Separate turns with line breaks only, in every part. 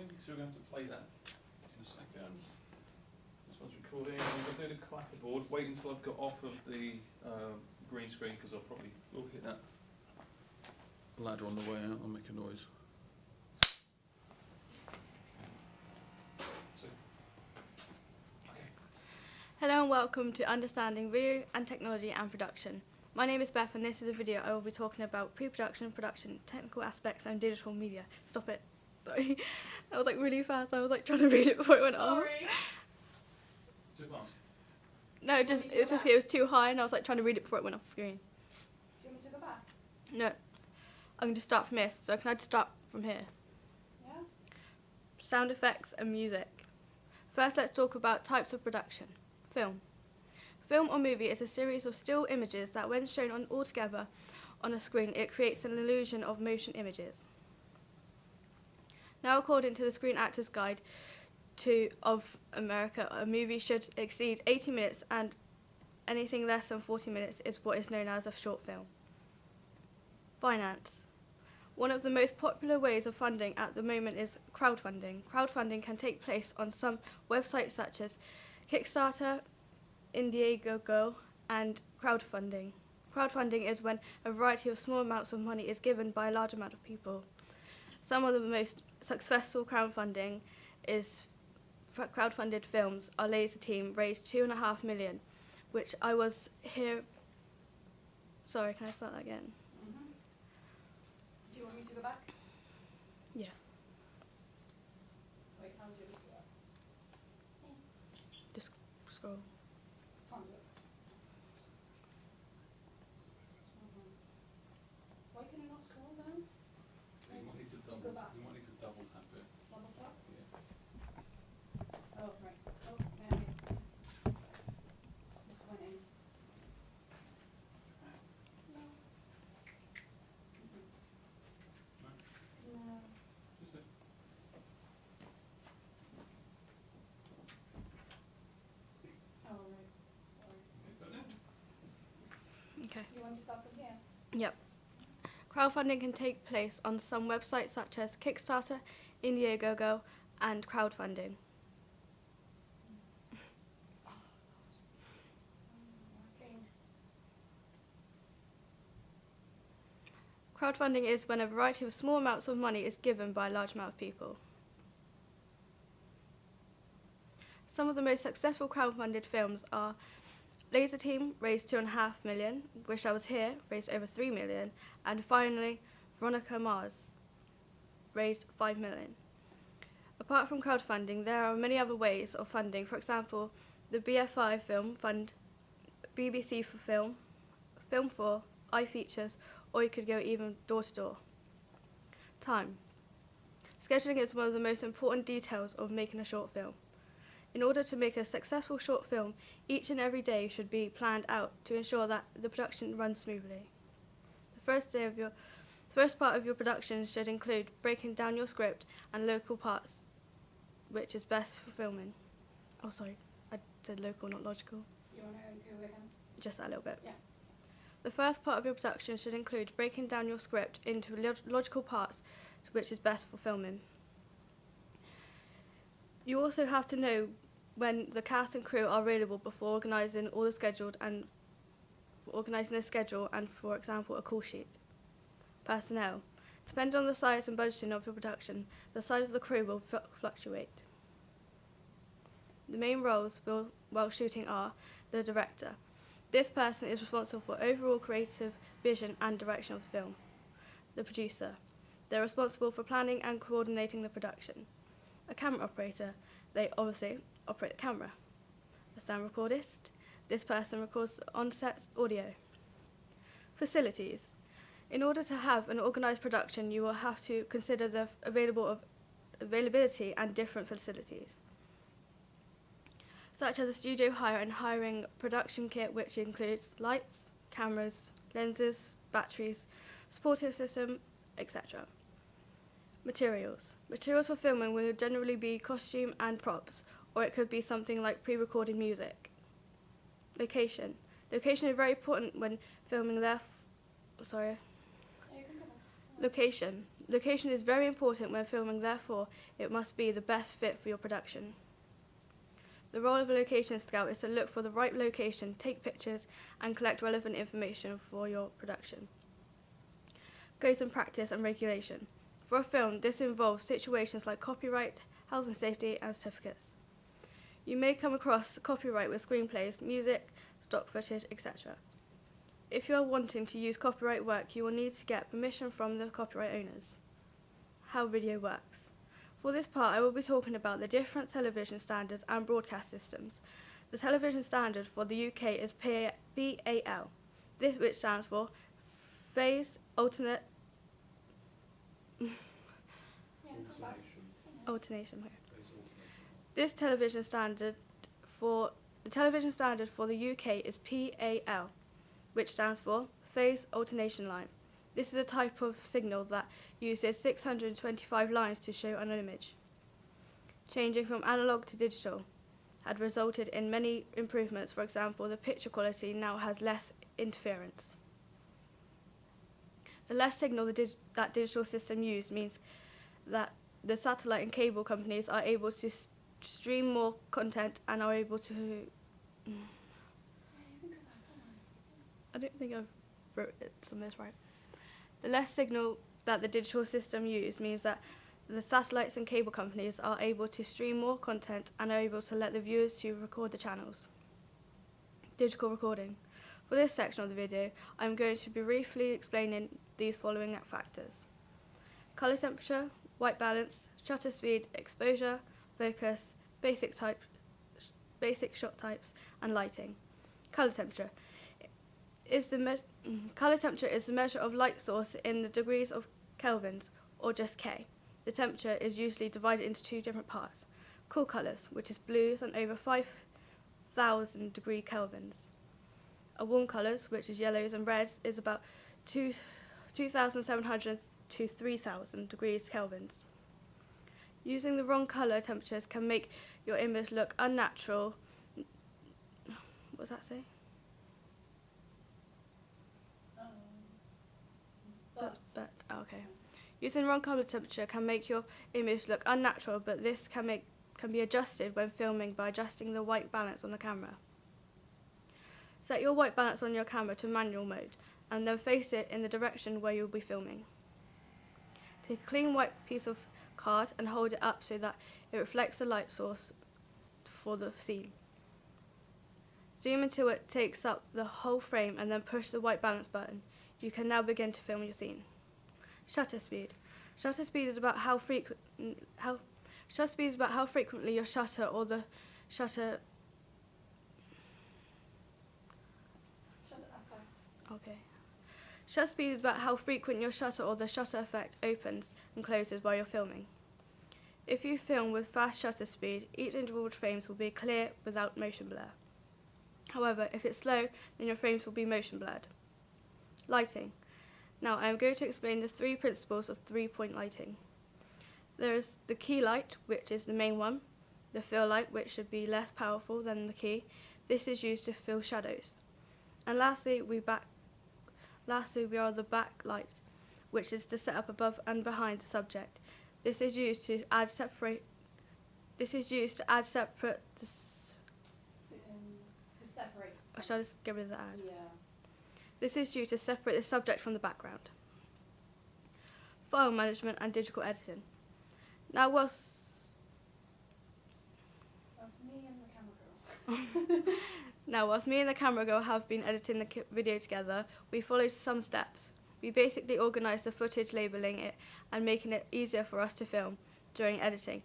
recording, so we're going to play that in a second. This one's recording. I'm going to do the clapperboard. Wait until I've got off of the green screen because I'll probably will hit that ladder on the way out. I'll make a noise. So, okay.
Hello and welcome to Understanding Video and Technology and Production. My name is Beth and this is a video I will be talking about pre-production, production, technical aspects and digital media. Stop it. Sorry. That was like really fast. I was like trying to read it before it went off.
Too fast.
No, it was too high and I was like trying to read it before it went off the screen.
Do you want me to go back?
No. I'm going to start from here. So can I just start from here?
Yeah?
Sound effects and music. First let's talk about types of production. Film. Film or movie is a series of still images that when shown all together on a screen it creates an illusion of motion images. Now according to the Screen Actors Guide of America, a movie should exceed 80 minutes and anything less than 40 minutes is what is known as a short film. Finance. One of the most popular ways of funding at the moment is crowdfunding. Crowdfunding can take place on some websites such as Kickstarter, Indiegogo, and crowdfunding. Crowdfunding is when a variety of small amounts of money is given by a large amount of people. Some of the most successful crowdfunding is crowdfunded films. Our Laser Team raised $2.5 million, which I was here. Sorry, can I start that again?
Mm-hmm. Do you want me to go back?
Yeah.
Wait, how do you do that?
Just scroll.
Can't do it. Why can you not scroll then?
You might need to
Go
double.
back.
You might need to double tap it.
Double tap?
Yeah.
Oh, right. Oh, yeah. Just went in. No.
No.
No.
Just it.
Oh, right. Sorry.
Okay, got it.
Okay.
You want to start from here?
Yep. Crowdfunding can take place on some websites such as Kickstarter, Indiegogo, and crowdfunding.
Working.
Crowdfunding is when a variety of small amounts of money is given by a large amount of people. Some of the most successful crowdfunded films are Laser Team raised $2.5 million, Wish I Was Here raised over $3 million, and finally Veronica Mars raised $5 million. Apart from crowdfunding, there are many other ways of funding. For example, the BFI Film Fund, BBC for Film, Film 4, iFeatures, or you could go even door to door. Time. Scheduling is one of the most important details of making a short film. In order to make a successful short film, each and every day should be planned out to ensure that the production runs smoothly. The first part of your production should include breaking down your script and local parts, which is best for filming. Oh, sorry, I said local, not logical.
You want to go again?
Just that little bit.
Yeah.
The first part of your production should include breaking down your script into logical parts, which is best for filming. You also have to know when the cast and crew are available before organising all the scheduled and organising a schedule and, for example, a call sheet. Personnel. Depending on the size and budgeting of your production, the size of the crew will fluctuate. The main roles while shooting are the director. This person is responsible for overall creative vision and direction of the film. The producer. They're responsible for planning and coordinating the production. A camera operator. They obviously operate the camera. A sound recordist. This person records on-set audio. Facilities. In order to have an organised production, you will have to consider the availability and different facilities, such as a studio hire and hiring production kit, which includes lights, cameras, lenses, batteries, supportive system, etc. Materials. Materials for filming will generally be costume and props, or it could be something like pre-recorded music. Location. Location is very important when filming.
Yeah, you can go back.
Location. Location is very important when filming, therefore it must be the best fit for your production. The role of a location scout is to look for the right location, take pictures, and collect relevant information for your production. Goals and practice and regulation. For a film, this involves situations like copyright, health and safety, and certificates. You may come across copyright with screenplays, music, stock footage, etc. If you are wanting to use copyright work, you will need to get permission from the copyright owners. How video works. For this part, I will be talking about the different television standards and broadcast systems. The television standard for the UK is BAL, this which stands for Phase Alternate
Yeah, go back.
Alternation. This television standard for the television standard for the UK is PAL, which stands for Phase Alternation Line. This is a type of signal that uses 625 lines to show an image. Changing from analog to digital had resulted in many improvements. For example, the picture quality now has less interference. The less signal that digital system use means that the satellite and cable companies are able to stream more content and are able to...
Yeah, you can go back, come on.
I don't think I've wrote some of this right. The less signal that the digital system use means that the satellites and cable companies are able to stream more content and are able to let the viewers to record the channels. Digital recording. For this section of the video, I'm going to be briefly explaining these following factors: color temperature, white balance, shutter speed, exposure, focus, basic shot types, and lighting. Color temperature. Color temperature is the measure of light source in the degrees of kelvins, or just K. The temperature is usually divided into two different parts. Cool colors, which is blues and over 5,000 degree kelvins. A warm colors, which is yellows and reds, is about 2,700 to 3,000 degrees kelvins. Using the wrong color temperatures can make your image look unnatural. What does that say? Okay. Using the wrong color temperature can make your image look unnatural, but this can be adjusted when filming by adjusting the white balance on the camera. Set your white balance on your camera to manual mode, and then face it in the direction where you'll be filming. Take a clean white piece of card and hold it up so that it reflects the light source for the scene. Zoom until it takes up the whole frame and then push the white balance button. You can now begin to film your scene. Shutter speed. Shutter speed is about how frequently your shutter or the shutter.
Shutter effect.
Okay. Shutter speed is about how frequent your shutter or the shutter effect opens and closes while you're filming. If you film with fast shutter speed, each individual frames will be clear without motion blur. However, if it's slow, then your frames will be motion blurred. Lighting. Now I am going to explain the three principles of three-point lighting. There is the key light, which is the main one, the fill light, which should be less powerful than the key. This is used to fill shadows. And lastly, we are the backlight, which is to set up above and behind the subject. This is used to add separate.
To separate.
Or shall I just get rid of the add?
Yeah.
This is used to separate the subject from the background. File management and digital editing. Now whilst
me and the camera girl.
whilst me and the camera girl have been editing the video together, we followed some steps. We basically organised the footage, labelling it and making it easier for us to film during editing.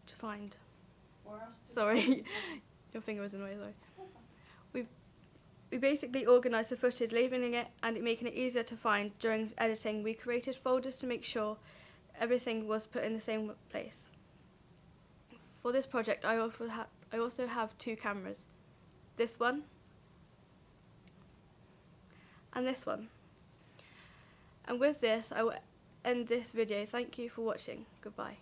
To find.
For us to
Sorry, your finger was in the way, sorry.
That's fine.
We basically organised the footage, labelling it and making it easier to find during editing. We created folders to make sure everything was put in the same place. For this project, I also have two cameras. This one and this one. And with this, I will end this video. Thank you for watching. Goodbye.